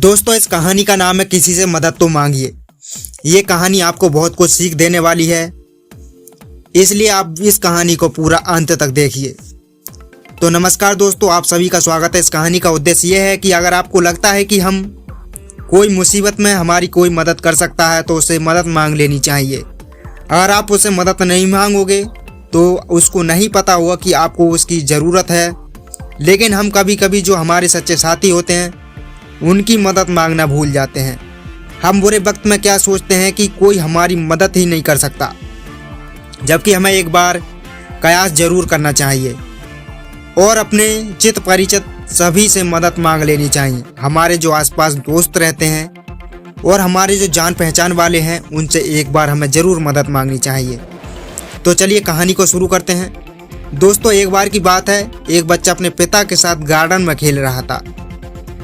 दोस्तों, इस कहानी का नाम है किसी से मदद तो मांगिए। ये कहानी आपको बहुत कुछ सीख देने वाली है, इसलिए आप इस कहानी को पूरा अंत तक देखिए। तो नमस्कार दोस्तों, आप सभी का स्वागत है। इस कहानी का उद्देश्य ये है कि अगर आपको लगता है कि हम कोई मुसीबत में हमारी कोई मदद कर सकता है तो उसे मदद मांग लेनी चाहिए। अगर आप उससे मदद नहीं मांगोगे तो उसको नहीं पता होगा कि आपको उसकी ज़रूरत है। लेकिन हम कभी कभी जो हमारे सच्चे साथी होते हैं उनकी मदद मांगना भूल जाते हैं। हम बुरे वक्त में क्या सोचते हैं कि कोई हमारी मदद ही नहीं कर सकता, जबकि हमें एक बार प्रयास जरूर करना चाहिए और अपने चित परिचित सभी से मदद मांग लेनी चाहिए। हमारे जो आसपास दोस्त रहते हैं और हमारे जो जान पहचान वाले हैं उनसे एक बार हमें ज़रूर मदद मांगनी चाहिए। तो चलिए कहानी को शुरू करते हैं। दोस्तों, एक बार की बात है, एक बच्चा अपने पिता के साथ गार्डन में खेल रहा था।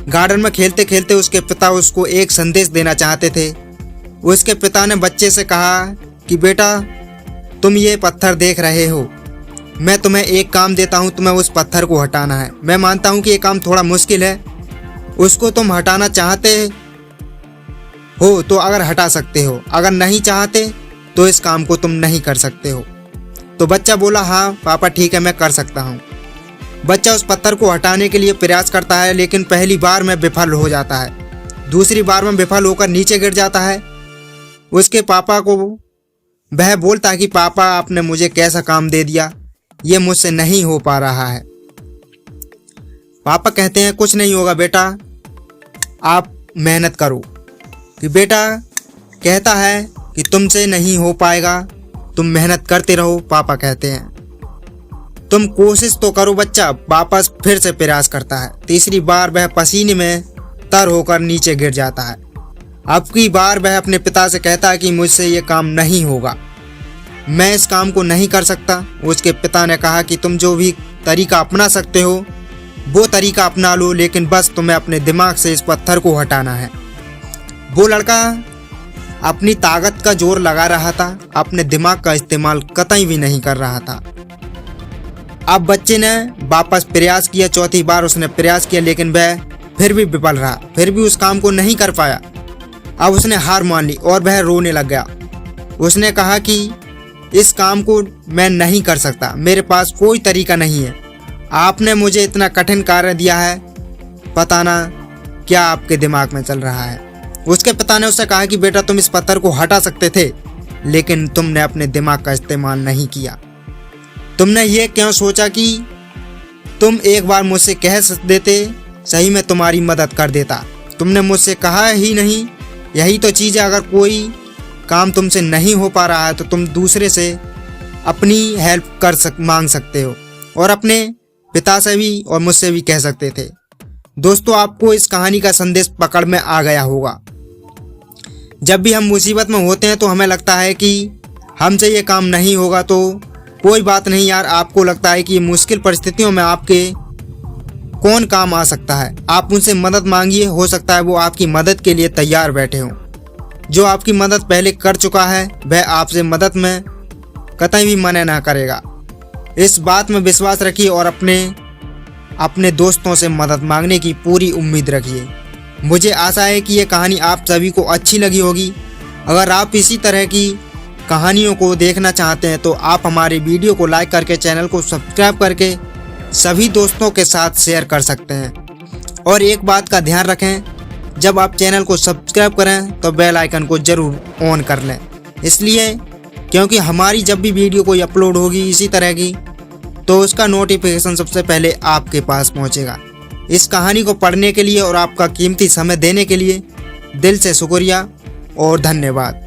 गार्डन में खेलते खेलते उसके पिता उसको एक संदेश देना चाहते थे। उसके पिता ने बच्चे से कहा कि बेटा, तुम ये पत्थर देख रहे हो, मैं तुम्हें एक काम देता हूँ, तुम्हें उस पत्थर को हटाना है। मैं मानता हूँ कि ये काम थोड़ा मुश्किल है, उसको तुम हटाना चाहते हो तो अगर हटा सकते हो, अगर नहीं चाहते तो इस काम को तुम नहीं कर सकते हो। तो बच्चा बोला, हाँ पापा ठीक है, मैं कर सकता हूँ। बच्चा उस पत्थर को हटाने के लिए प्रयास करता है, लेकिन पहली बार में विफल हो जाता है। दूसरी बार में विफल होकर नीचे गिर जाता है। उसके पापा को वह बोलता है कि पापा, आपने मुझे कैसा काम दे दिया, ये मुझसे नहीं हो पा रहा है। पापा कहते हैं कुछ नहीं होगा बेटा, आप मेहनत करो। कि बेटा कहता है कि तुमसे नहीं हो पाएगा, तुम मेहनत करते रहो। पापा कहते हैं तुम कोशिश तो करो। बच्चा वापस फिर से प्रयास करता है। तीसरी बार वह पसीने में तर होकर नीचे गिर जाता है। अब की बार वह अपने पिता से कहता है कि मुझसे ये काम नहीं होगा, मैं इस काम को नहीं कर सकता। उसके पिता ने कहा कि तुम जो भी तरीका अपना सकते हो वो तरीका अपना लो, लेकिन बस तुम्हें अपने दिमाग से इस पत्थर को हटाना है। वो लड़का अपनी ताकत का जोर लगा रहा था, अपने दिमाग का इस्तेमाल कतई भी नहीं कर रहा था। अब बच्चे ने वापस प्रयास किया। चौथी बार उसने प्रयास किया, लेकिन वह फिर भी विफल रहा, फिर भी उस काम को नहीं कर पाया। अब उसने हार मान ली और वह रोने लग गया। उसने कहा कि इस काम को मैं नहीं कर सकता, मेरे पास कोई तरीका नहीं है। आपने मुझे इतना कठिन कार्य दिया है, पता ना क्या आपके दिमाग में चल रहा है। उसके पिता ने उससे कहा कि बेटा, तुम इस पत्थर को हटा सकते थे, लेकिन तुमने अपने दिमाग का इस्तेमाल नहीं किया। तुमने ये क्यों सोचा कि तुम एक बार मुझसे कह देते, सही में तुम्हारी मदद कर देता। तुमने मुझसे कहा ही नहीं। यही तो चीज़ है, अगर कोई काम तुमसे नहीं हो पा रहा है तो तुम दूसरे से अपनी हेल्प मांग सकते हो, और अपने पिता से भी और मुझसे भी कह सकते थे। दोस्तों, आपको इस कहानी का संदेश पकड़ में आ गया होगा। जब भी हम मुसीबत में होते हैं तो हमें लगता है कि हमसे ये काम नहीं होगा, तो कोई बात नहीं यार। आपको लगता है कि मुश्किल परिस्थितियों में आपके कौन काम आ सकता है, आप उनसे मदद मांगिए। हो सकता है वो आपकी मदद के लिए तैयार बैठे हों। जो आपकी मदद पहले कर चुका है वह आपसे मदद में कतई भी मना ना करेगा। इस बात में विश्वास रखिए और अपने दोस्तों से मदद मांगने की पूरी उम्मीद रखिए। मुझे आशा है कि ये कहानी आप सभी को अच्छी लगी होगी। अगर आप इसी तरह की कहानियों को देखना चाहते हैं तो आप हमारे वीडियो को लाइक करके चैनल को सब्सक्राइब करके सभी दोस्तों के साथ शेयर कर सकते हैं। और एक बात का ध्यान रखें, जब आप चैनल को सब्सक्राइब करें तो बेल आइकन को ज़रूर ऑन कर लें, इसलिए क्योंकि हमारी जब भी वीडियो कोई अपलोड होगी इसी तरह की तो उसका नोटिफिकेशन सबसे पहले आपके पास पहुंचेगा। इस कहानी को पढ़ने के लिए और आपका कीमती समय देने के लिए दिल से शुक्रिया और धन्यवाद।